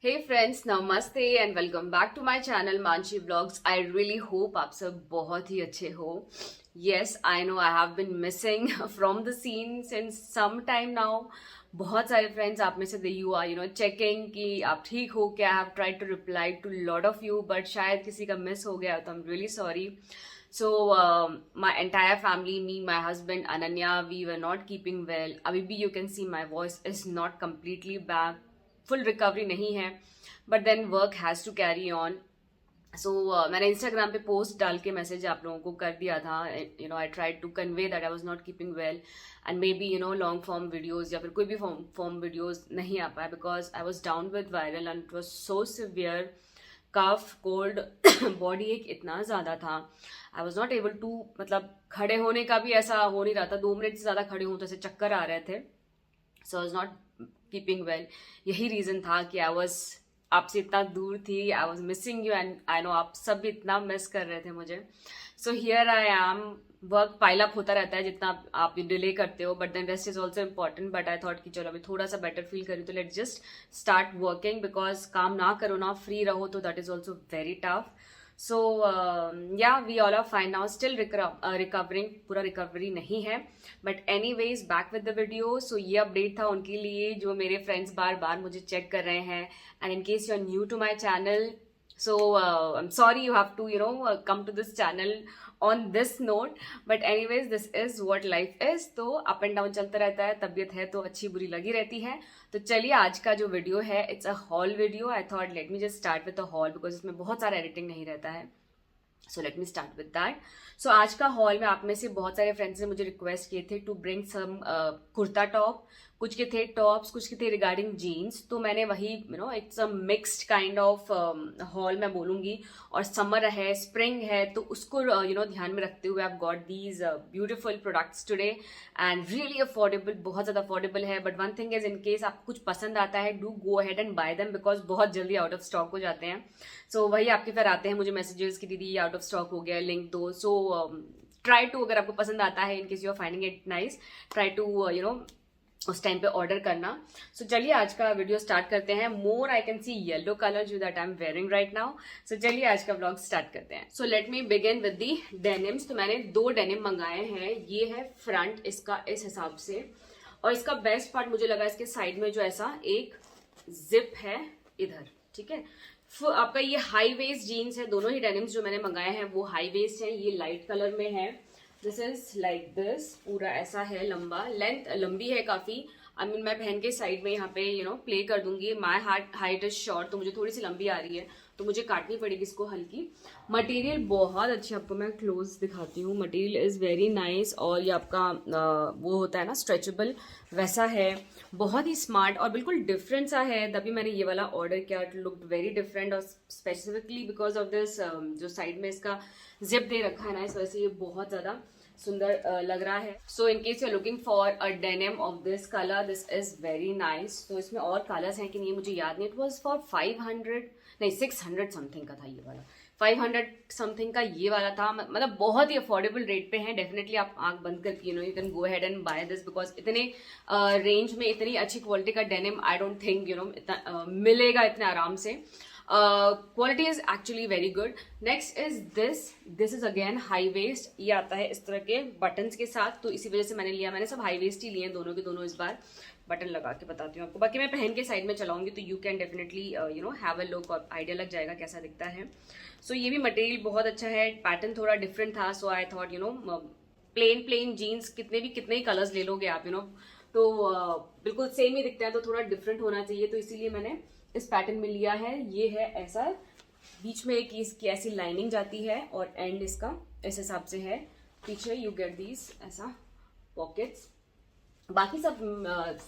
Hey friends, नमस्ते and welcome back to my channel Manshi blogs. I really hope आप सब बहुत ही अच्छे हो। Yes, I know I have been missing from the scene since some time now. बहुत सारे फ्रेंड्स आप में से यू आर चेकिंग कि आप ठीक हो क्या। I have tried to reply to lot of you but शायद किसी का मिस हो गया तो I am really sorry. So my entire family, me, my husband, Ananya, we were not keeping well. अभी भी you can see my voice is not completely back. Full recovery नहीं है but then work has to carry on. So मैंने Instagram पे post डाल के message आप लोगों को कर दिया था। I tried to convey that I was not keeping well and may be long form videos या फिर कोई भी फॉर्म वीडियोज़ नहीं आ पाया because I was down with viral and it was so severe. Cough cold body एक इतना ज़्यादा था। I was not able to मतलब खड़े होने का भी ऐसा हो नहीं रहा था। 2 मिनट से ज़्यादा खड़े हों तो ऐसे चक्कर आ रहे थे। So I was not keeping well. यही रीज़न था कि आई वॉज आपसे इतना दूर थी। I was missing you and I know आप सब भी इतना मिस कर रहे थे मुझे। So here I am. Work pile up होता रहता है जितना आप डिले करते हो but then rest is also important. But I thought कि चलो अभी थोड़ा सा बेटर फील करूँ तो let just start working because काम ना करो ना फ्री रहो तो that is also very tough. So yeah we all are fine now, still recovering. पूरा रिकवरी नहीं है but anyways back with the video. So ये अपडेट था उनके लिए जो मेरे फ्रेंड्स बार बार मुझे चेक कर रहे हैं and in case you are new to my channel so I'm sorry you have to come to this channel on this note but anyways this is what life is। तो up and down चलता रहता है। तबीयत है तो अच्छी बुरी लगी रहती है। तो चलिए आज का जो वीडियो है it's a haul video. I thought let me just start with a haul because इसमें बहुत सारा एडिटिंग नहीं रहता है। So let me start with that. So आज का हॉल में आप में से बहुत सारे फ्रेंड्स ने मुझे रिक्वेस्ट किए थे to bring some kurta top. कुछ के थे टॉप्स, कुछ के थे रिगार्डिंग जीन्स। तो मैंने वही it's a mixed kind of hall मैं बोलूँगी। और समर है, स्प्रिंग है तो उसको ध्यान में रखते हुए आई got these beautiful products today and really affordable, बहुत ज़्यादा अफोर्डेबल है। But one thing is in case आपको कुछ पसंद आता है do go ahead and bye them because बहुत जल्दी आउट ऑफ स्टॉक हो जाते हैं। सो वही आपके फिर आते हैं मुझे मैसेजेस की दीदी आउट ऑफ स्टॉक हो गया, लिंक दो। सो ट्राई टू, अगर आपको पसंद आता है in case you are finding it nice, try to उस टाइम पे ऑर्डर करना। सो चलिए आज का वीडियो स्टार्ट करते हैं। More I can see yellow colour जो that I am wearing right now. So चलिए आज का ब्लॉग स्टार्ट करते हैं। So let me begin with the denims. तो मैंने 2 डेनिम मंगाए हैं। ये है फ्रंट इसका इस हिसाब से और इसका बेस्ट पार्ट मुझे लगा इसके साइड में जो ऐसा एक जिप है इधर, ठीक है। आपका ये हाई वेस्ट जीन्स है। दोनों ही डेनिम्स जो मैंने मंगाए हैं वो हाई वेस्ट है। ये लाइट कलर में है। दिस इज लाइक दिस, पूरा ऐसा है, लंबा, लेंथ लंबी है काफी। आई मीन मैं पहन के साइड में यहाँ पे प्ले कर दूंगी। माई हाइट इज शॉर्ट तो मुझे थोड़ी सी लंबी आ रही है तो मुझे काटनी पड़ेगी इसको हल्की। मटेरियल बहुत अच्छी, आपको मैं क्लोज दिखाती हूँ। मटेरियल इज वेरी नाइस और ये आपका वो होता है ना स्ट्रेचेबल, वैसा है। बहुत ही स्मार्ट और बिल्कुल डिफरेंट सा है। तभी मैंने ये वाला ऑर्डर किया। इट लुक्ड वेरी डिफरेंट और स्पेसिफिकली बिकॉज ऑफ दिस जो साइड में इसका जिप दे रखा है ना, इस वजह से ये बहुत ज्यादा सुंदर लग रहा है। So in case you are looking for a denim of this colour, this is very nice. तो इसमें और कलर्स हैं कि नहीं मुझे याद नहीं। इट वॉज फॉर 500 नहीं 600 समथिंग का था ये वाला। 500 समथिंग का ये वाला था। मतलब बहुत ही अफोर्डेबल रेट पे है। डेफिनेटली आप आंख बंद करके you can go ahead and buy this because इतने रेंज में इतनी अच्छी क्वालिटी का डेनिम आई डोंट थिंक इतना मिलेगा इतने आराम से। Quality is actually very good. Next is this is again high waist. ये आता है इस तरह के बटन्स के साथ तो इसी वजह से मैंने लिया। मैंने सब हाई वेस्ट ही लिए हैं दोनों के दोनों। इस बार बटन लगा के बताती हूँ आपको। बाकी मैं पहन के साइड में चलाऊंगी तो you can definitely have a look और आइडिया लग जाएगा कैसा दिखता है। सो ये भी मटेरियल बहुत अच्छा है। पैटर्न थोड़ा डिफरेंट था। सो आई थॉट प्लेन जीन्स कितने ही कलर्स ले लोगे आप तो बिल्कुल सेम ही दिखते हैं तो थोड़ा डिफरेंट होना चाहिए। तो इसीलिए मैंने इस पैटर्न में लिया है। ये है ऐसा, बीच में एक इसकी ऐसी लाइनिंग जाती है और एंड इसका इस हिसाब से है। पीछे यू गेट दीज ऐसा पॉकेट्स। बाकी सब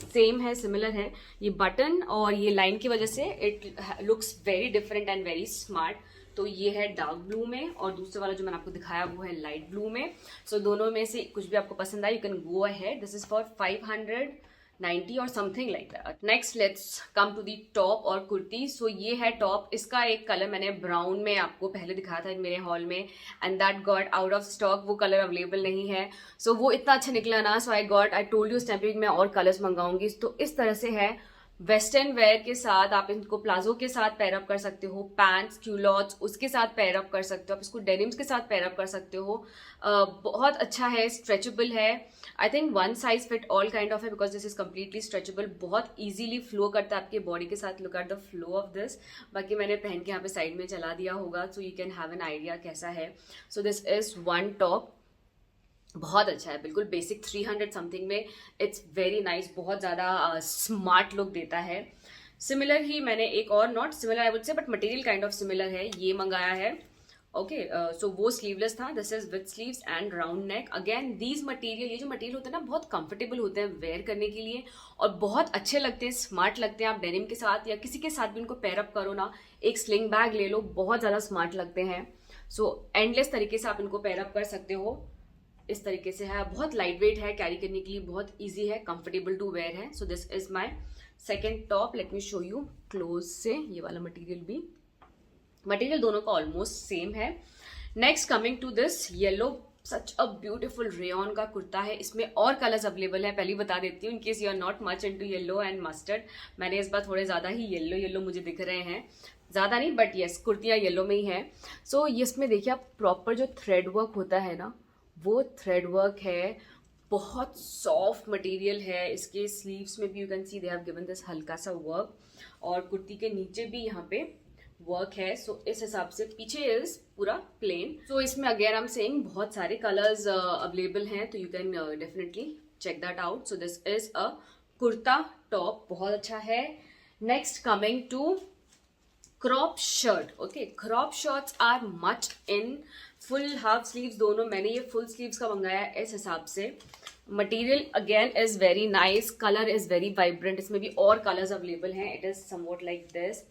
सेम है, सिमिलर है। ये बटन और ये लाइन की वजह से it looks very different and very smart. तो ये है डार्क ब्लू में और दूसरे वाला जो मैंने आपको दिखाया वो है लाइट ब्लू में। सो दोनों में से कुछ भी आपको पसंद आए you can go ahead. This is for 590 और something like that. Next let's come to the top और कुर्ती। सो ये है टॉप। इसका एक कलर मैंने ब्राउन में आपको पहले दिखाया था मेरे हॉल में and that got out of stock. वो कलर अवेलेबल नहीं है। सो वो इतना अच्छा निकला ना। सो आई टोल्ड यू स्टैम्पिंग में और कलर्स मंगाऊंगी। तो इस तरह से है वेस्टर्न वेयर के साथ आप इनको प्लाजो के साथ पैरअप कर सकते हो, पैंट्स, क्यूलॉट्स उसके साथ पैरअप कर सकते हो, आप इसको डेनिम्स के साथ पैरअप कर सकते हो। बहुत अच्छा है, स्ट्रेचेबल है। I think one size fit all kind of है because this is completely stretchable, बहुत इजीली फ्लो करता है आपके बॉडी के साथ। Look at the flow of this. बाकी मैंने पहन के यहाँ पे साइड में चला दिया होगा, सो you can have an idea कैसा है। So this is one top, बहुत अच्छा है, बिल्कुल बेसिक 300 समथिंग में। इट्स वेरी नाइस, बहुत ज़्यादा स्मार्ट लुक देता है। सिमिलर ही मैंने एक और, नॉट सिमिलर आई वुड से but material kind of similar है, ये मंगाया है। ओके, सो वो स्लीवलेस था, this is with sleeves and round neck. Again these material, ये जो मटेरियल होते हैं ना बहुत कंफर्टेबल होते हैं वेयर करने के लिए और बहुत अच्छे लगते हैं, स्मार्ट लगते हैं। आप डेनिम के साथ या किसी के साथ भी उनको पैरअप करो ना, एक स्लिंग बैग ले लो, बहुत ज़्यादा स्मार्ट लगते हैं। सो एंडलेस तरीके से आप इनको पैरअप कर सकते हो। इस तरीके से है, बहुत लाइट वेट है, कैरी करने के लिए बहुत इजी है, कंफर्टेबल टू वेयर है। So this is my second top. Let me show you close से। ये वाला मटेरियल भी, मटेरियल दोनों का ऑलमोस्ट सेम है। Next coming to this yellow, such a beautiful rayon का कुर्ता है। इसमें और कलर्स अवेलेबल है, पहले बता देती हूँ in case you are not much into yellow and mustard. मैंने इस बार थोड़े ज्यादा ही येलो मुझे दिख रहे हैं, ज्यादा नहीं बट यस कुर्तियां येलो में ही है। सो इसमें देखिए आप प्रॉपर जो थ्रेड वर्क होता है ना, वो थ्रेड वर्क है, बहुत सॉफ्ट मटेरियल है। इसके स्लीव्स में भी you can C they have given this हल्का सा वर्क, और कुर्ती के नीचे भी यहाँ पे वर्क है। सो इस हिसाब से पीछे इज पूरा प्लेन। सो इसमें अगेन आई एम सेइंग बहुत सारे कलर्स अवेलेबल हैं, तो you can definitely check that out. So this is a kurta top, बहुत अच्छा है। Next coming to crop shirt. Okay, crop shirts are much in, full half sleeves दोनों। मैंने ये फुल स्लीव्स का मंगाया है इस हिसाब से। Material again is very nice, colour is very vibrant, इसमें भी और कलर्स अवेलेबल हैं। It is somewhat like this.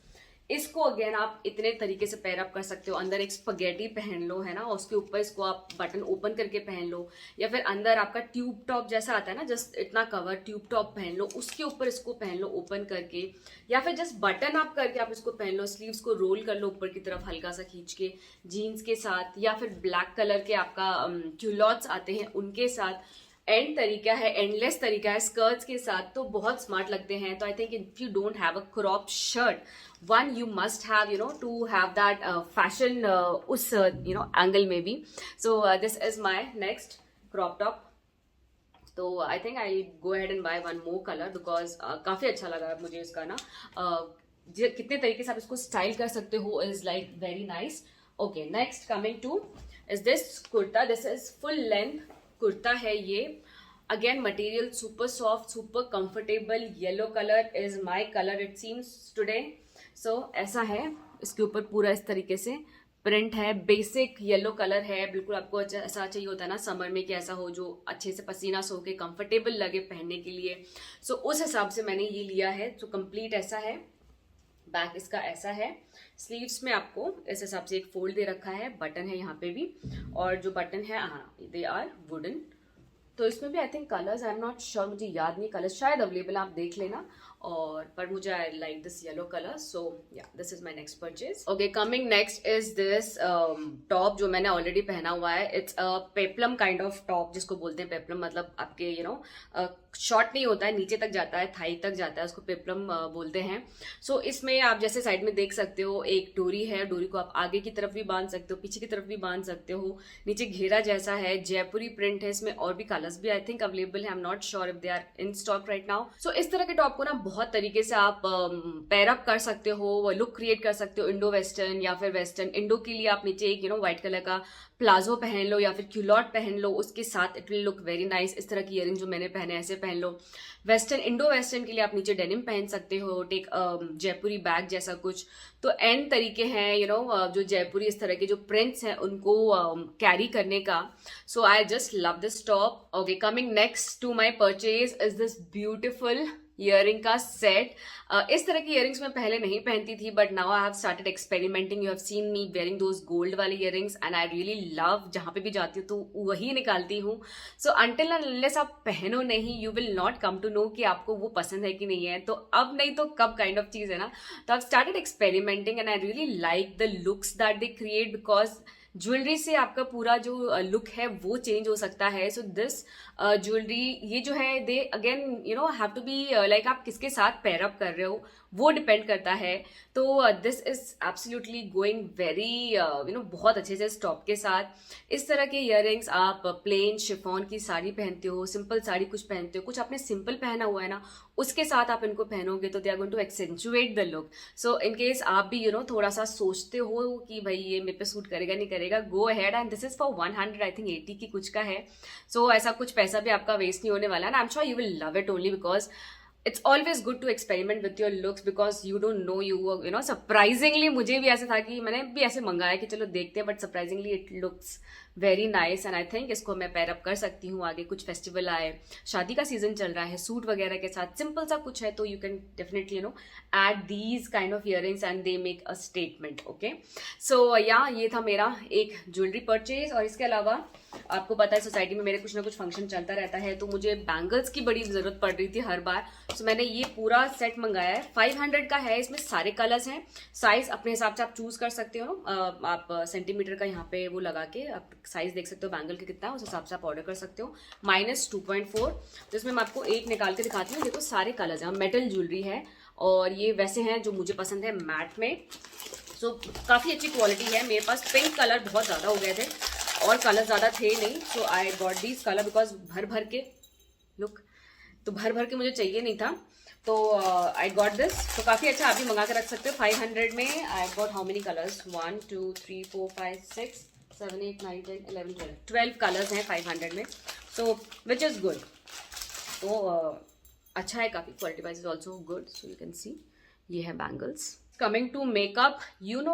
इसको अगेन आप इतने तरीके से पैर अप कर सकते हो। अंदर एक स्पगेटी पहन लो, है ना, उसके ऊपर इसको आप बटन ओपन करके पहन लो, या फिर अंदर आपका ट्यूब टॉप जैसा आता है ना, जस्ट इतना कवर ट्यूब टॉप पहन लो, उसके ऊपर इसको पहन लो ओपन करके, या फिर जस्ट बटन अप करके आप इसको पहन लो, स्लीव्स को रोल कर लो ऊपर की तरफ हल्का सा खींच के जीन्स के साथ, या फिर ब्लैक कलर के आपका क्यूलॉट्स आते हैं उनके साथ। एंड तरीका है, एंडलेस तरीका है स्कर्ट्स के साथ, तो बहुत स्मार्ट लगते हैं। तो I think if you don't have a crop shirt, one you must have to have that fashion उस एंगल में भी। So this is my next crop top. तो I think I go ahead and buy one more colour because काफी अच्छा लगा मुझे इसका ना, कितने तरीके से आप इसको स्टाइल कर सकते हो, is like very nice. Okay, next coming to is this kurta. This is full length kurta है ये। Again material super soft, super comfortable, yellow colour is my colour it seems today. So ऐसा है, इसके ऊपर पूरा इस तरीके से प्रिंट है, बेसिक येलो कलर है, बिल्कुल आपको ऐसा चाहिए होता है ना समर में कि ऐसा हो जो अच्छे से पसीना सो के कंफर्टेबल लगे पहनने के लिए। सो उस हिसाब से मैंने ये लिया है। तो कंप्लीट ऐसा है, बैक इसका ऐसा है। स्लीव्स में आपको इस हिसाब से एक फोल्ड दे रखा है, बटन है यहाँ पे भी, और जो बटन है हाँ दे आर वुडन। तो इसमें भी I think colours, I am not sure, मुझे याद नहीं, कलर्स शायद अवेलेबल आप देख लेना। और पर मुझे I like this yellow colour, so yeah this is my next purchase. Okay, coming next is this top जो मैंने ऑलरेडी पहना हुआ है। It's a peplum kind of top, जिसको बोलते हैं पेप्लम, मतलब आपके शॉर्ट नहीं होता है, नीचे तक जाता है, थाई तक जाता है, उसको पेप्लम बोलते हैं। सो इसमें आप जैसे साइड में देख सकते हो एक डोरी है, डोरी को आप आगे की तरफ भी बांध सकते हो, पीछे की तरफ भी बांध सकते हो। नीचे घेरा जैसा है, जयपुरी प्रिंट है इसमें, और भी कलर्स भी आई थिंक अवेलेबल है, I am not sure if they are in stock right now. So इस तरह के टॉप को ना बहुत तरीके से आप पैर अप कर सकते हो, लुक क्रिएट कर सकते हो, इंडो वेस्टर्न या फिर वेस्टर्न। इंडो के लिए आप नीचे एक व्हाइट कलर का प्लाजो पहन लो या फिर क्यूलॉट पहन लो, उसके साथ it will look very nice. इस तरह की इयरिंग जो मैंने पहने ऐसे पहन लो। वेस्टर्न, इंडो वेस्टर्न के लिए आप नीचे डेनिम पहन सकते हो, टेक जयपुरी बैग जैसा कुछ। तो एंड तरीके हैं जो जयपुरी इस तरह के जो प्रिंट्स हैं उनको कैरी करने का। So I just love this top. Okay, coming next to my purchase is this beautiful earring का सेट। इस तरह की इयरिंग्स मैं पहले नहीं पहनती थी, but now I have started experimenting. You have seen me wearing those gold वाले earrings and I really love, जहां पे भी जाती हूँ तो वही निकालती हूँ। सो अंटिल एंड अनलेस आप पहनो नहीं, you will not come to know कि आपको वो पसंद है कि नहीं है। तो अब नहीं तो कब काइंड ऑफ चीज है ना। तो आई have started experimenting and I really like the looks that they create, because jewellery से आपका पूरा जो लुक है वो चेंज हो सकता है. सो दिस ज्वेलरी ये जो है they again have to be like आप किसके साथ पेयर अप कर रहे हो वो डिपेंड करता है. तो this is absolutely going very बहुत अच्छे से स्टॉप के साथ. इस तरह के इयररिंग्स आप प्लेन शिफॉन की साड़ी पहनते हो, सिंपल साड़ी कुछ पहनते हो, कुछ आपने सिंपल पहना हुआ है ना, उसके साथ आप इनको पहनोगे तो they are going to accentuate the look. So in case आप भी थोड़ा सा सोचते हो कि भाई ये मेरे पे सूट करेगा नहीं करेगा, गो ahead. And this is for 100 I think 80 की कुछ का है. सो ऐसा कुछ पैसा भी आपका वेस्ट नहीं होने वाला है. I am sure you will love it only because it's always good to experiment with your looks because you don't know surprisingly मुझे भी ऐसे था कि मैंने भी ऐसे मंगाया कि चलो देखते हैं, but surprisingly it looks very nice and I think इसको मैं पेयर अप कर सकती हूँ. आगे कुछ फेस्टिवल आए, शादी का सीजन चल रहा है, सूट वगैरह के साथ सिंपल सा कुछ है तो you can definitely add these kind of earrings and they make a statement. Okay, so या ये था मेरा एक ज्वेलरी परचेज. और इसके अलावा आपको पता है सोसाइटी में मेरे कुछ ना कुछ फंक्शन चलता रहता है, तो मुझे बैंगल्स की बड़ी जरूरत पड़ रही थी हर बार. सो मैंने ये पूरा सेट मंगाया है. 500 का है, इसमें सारे कलर्स हैं. साइज अपने हिसाब से आप चूज कर सकते हो. आप सेंटीमीटर का यहाँ पे वो लगा के आप साइज देख सकते हो बैंगल के कितना है, उस हिसाब से आप ऑर्डर कर सकते हो. -2.4. तो इसमें मैं आपको एक निकाल के दिखाती हूँ. देखो सारे कलर्स हैं, मेटल ज्वेलरी है और ये वैसे हैं जो मुझे पसंद है मैट में. सो काफ़ी अच्छी क्वालिटी है. मेरे पास पिंक कलर बहुत ज़्यादा हो गए थे और कलर ज़्यादा थे नहीं. So I got these colour because भर भर के लुक, तो भर भर के मुझे चाहिए नहीं था, तो आई गॉट दिस. तो काफ़ी अच्छा, आप भी मंगा के रख सकते हो. 500 में I got how many colours, 1 2 3 4 5 6 7 8 9 10 11 12 colours हैं 500 में. So which is good. तो अच्छा है काफ़ी. Quality wise is also good. So you can see ये है bangles. Coming to makeup,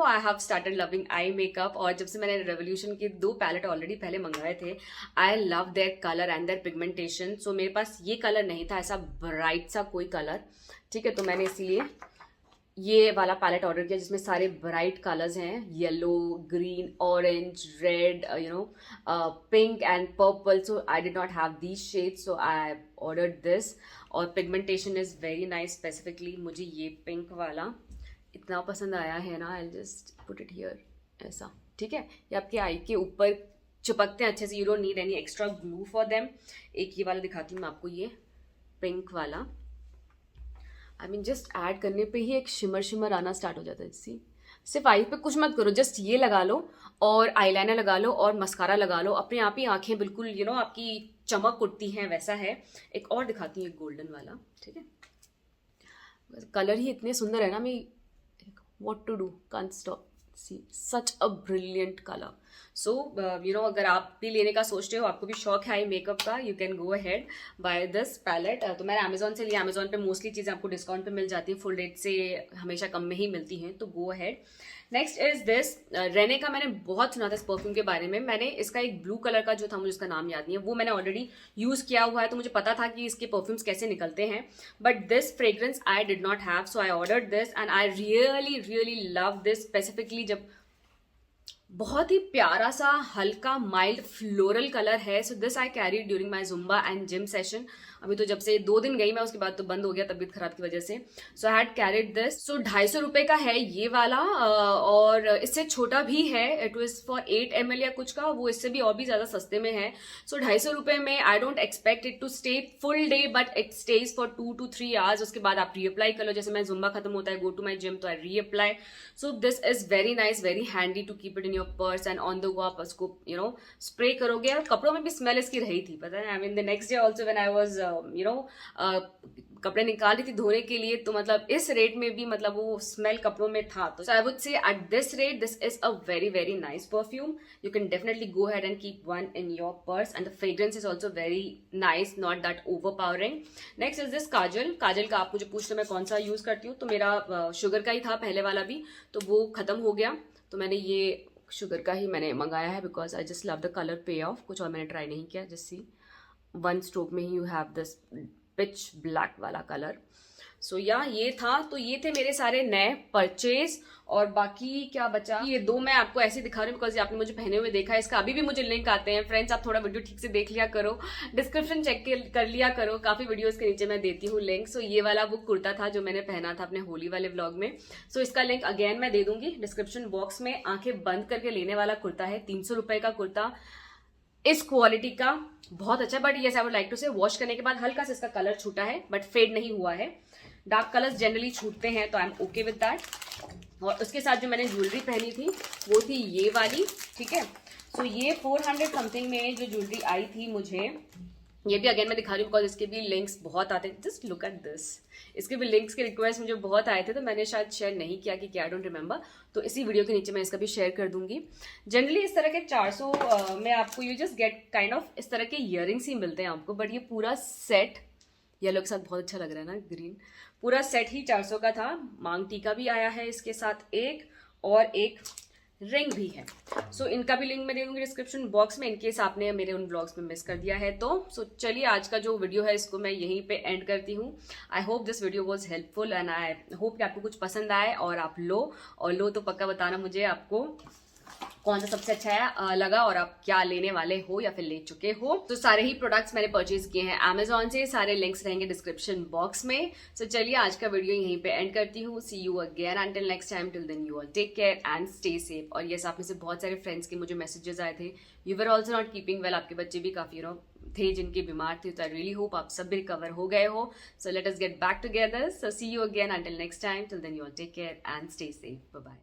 I have started loving eye makeup. और जब से मैंने रेवोल्यूशन के 2 पैलेट ऑलरेडी पहले मंगाए थे, I love their colour and their pigmentation. So मेरे पास ये कलर नहीं था, ऐसा ब्राइट सा कोई कलर, ठीक है. तो मैंने इसीलिए ये वाला पैलेट ऑर्डर किया जिसमें सारे ब्राइट कलर्स हैं, yellow, green, orange, red, pink and purple. So I did not have these shades, so I ordered this. और pigmentation is very nice. Specifically मुझे ये पिंक वाला इतना पसंद आया है ना, I just put it here ऐसा, ठीक है. ये आपके आई के ऊपर चिपकते हैं अच्छे से. You don't need any extra glue for them. एक ये वाला दिखाती हूँ मैं आपको, ये पिंक वाला. आई मीन जस्ट ऐड करने पे ही एक शिमर शिमर आना स्टार्ट हो जाता है. सी, सिर्फ आई पे कुछ मत करो, जस्ट ये लगा लो और आईलाइनर लगा लो और मस्कारा लगा लो, अपने आप ही आंखें बिल्कुल आपकी चमक उठती हैं, वैसा है. एक और दिखाती हूँ, एक गोल्डन वाला, ठीक है. कलर ही इतने सुंदर है ना, मैं what to do, can't stop. See, such a brilliant color. So अगर आप भी लेने का सोचते हो, आपको भी शौक है आई मेकअप का, you can go ahead buy this palette. तो मैंने अमेजोन से लिया. अमेजोन पे मोस्टली चीज़ें आपको डिस्काउंट पे मिल जाती है, फुल रेट से हमेशा कम में ही मिलती हैं, तो go ahead. Next is this Renee का. मैंने बहुत सुना था इस परफ्यूम के बारे में. मैंने इसका एक ब्लू कलर का जो था, मुझे इसका नाम याद नहीं है, वो मैंने ऑलरेडी यूज़ किया हुआ है, तो मुझे पता था कि इसके परफ्यूम्स कैसे निकलते हैं. But this fragrance I did not have, so I ordered this and I really really love this. Specifically जब बहुत ही प्यारा सा हल्का माइल्ड फ्लोरल कलर है. So this I carry during my Zumba and gym session. अभी तो जब से 2 दिन गई मैं, उसके बाद तो बंद हो गया तबीयत खराब की वजह से. सो आई हैड कैरिड दिस. सो 250 रुपये का है ये वाला, और इससे छोटा भी है. इट वाज फॉर 8 ml या कुछ का, वो इससे भी और भी ज्यादा सस्ते में है. सो 250 रुपये में I don't expect it to stay full day, but it stays for 2 to 3 hours. उसके बाद आप रीअप्लाई कर लो. जैसे मैं जुम्बा खत्म होता है, गो टू माई जिम, तो I reapply. So this is very nice, very handy to keep it in your purse and on the go. आप उसको स्प्रे करोगे, और कपड़ों में भी स्मेल इसकी रही थी, पता है. I mean the next day also when I was कपड़े निकाल रही थी धोने के लिए, तो मतलब इस रेट में भी मतलब वो स्मेल कपड़ों में था. तो I would say at this rate this is a very very nice perfume. You can definitely go ahead and keep one in your purse and the fragrance is also very nice, not that overpowering. Next is this kajal. Kajal का आप मुझे पूछते मैं कौन सा use करती हूँ, तो मेरा शुगर का ही था पहले वाला भी, तो वो खत्म हो गया, तो मैंने ये शुगर का ही मैंने मंगाया है because I just love the colour पे ऑफ. कुछ और मैंने ट्राई नहीं किया. जस्ट सी, 1 स्ट्रोक में ही you have this pitch black वाला कलर. सो या ये था, तो ये थे मेरे सारे नए परचेज। और बाकी क्या बचा, ये दो मैं आपको ऐसे दिखा रही हूँ बिकॉज आपने मुझे पहने हुए देखा है। इसका अभी भी मुझे लिंक आते हैं। फ्रेंड्स, आप थोड़ा वीडियो ठीक से देख लिया करो, डिस्क्रिप्शन चेक कर लिया करो, काफी वीडियोस के नीचे मैं देती हूँ लिंक। सो ये वाला वो कुर्ता था जो मैंने पहना था अपने होली वाले व्लॉग में। सो इसका लिंक अगेन मैं दे दूंगी डिस्क्रिप्शन बॉक्स में। आंखें बंद करके लेने वाला कुर्ता है, 300 रुपए का कुर्ता, इस क्वालिटी का, बहुत अच्छा। But yes, I would like to say wash करने के बाद हल्का सा इसका कलर छूटा है बट फेड नहीं हुआ है। डार्क कलर्स जनरली छूटते हैं तो I M okay with that. और उसके साथ जो मैंने ज्वेलरी पहनी थी वो थी ये वाली, ठीक है। सो ये 400 समथिंग में जो ज्वेलरी आई थी मुझे, ये भी अगेन मैं दिखा रही हूँ बिकॉज इसके भी लिंक्स बहुत आते हैं। जस्ट लुक एट दिस, इसके भी लिंक्स के रिक्वेस्ट मुझे बहुत आए थे तो मैंने शायद शेयर नहीं किया कि क्या, आई डोंट रिमेंबर। तो इसी वीडियो के नीचे मैं इसका भी शेयर कर दूंगी। जनरली इस तरह के 400 में आपको you just get kind of इस तरह के इयररिंग्स ही मिलते हैं आपको। बट ये पूरा सेट येलो के साथ बहुत अच्छा लग रहा है ना, ग्रीन। पूरा सेट ही 400 का था। मांग टीका भी आया है इसके साथ एक, और एक रिंग भी है। सो इनका भी लिंक मैं दे दूंगी डिस्क्रिप्शन बॉक्स में, इनकेस आपने मेरे उन ब्लॉग्स में मिस कर दिया है तो। सो चलिए, आज का जो वीडियो है इसको मैं यहीं पे एंड करती हूँ। I hope this video was helpful and I hope कि आपको कुछ पसंद आए और आप लो तो पक्का बताना मुझे आपको कौन सा सबसे अच्छा लगा और आप क्या लेने वाले हो या फिर ले चुके हो। तो सारे ही प्रोडक्ट्स मैंने परचेज किए हैं अमेजोन से, सारे लिंक्स रहेंगे डिस्क्रिप्शन बॉक्स में। सो चलिए, आज का वीडियो यहीं पे एंड करती हूँ। See you again until next time, till then you all take care and stay safe. और यस, आप में से बहुत सारे फ्रेंड्स के मुझे मैसेजेस आए थे, you were also not keeping well, आपके बच्चे भी काफी थे जिनके बीमार थे। तो आई रियली होप आप सब भी रिकवर हो गए हो। So let us get back together. So see you again until next time, till then you all take care and stay safe. Bye bye.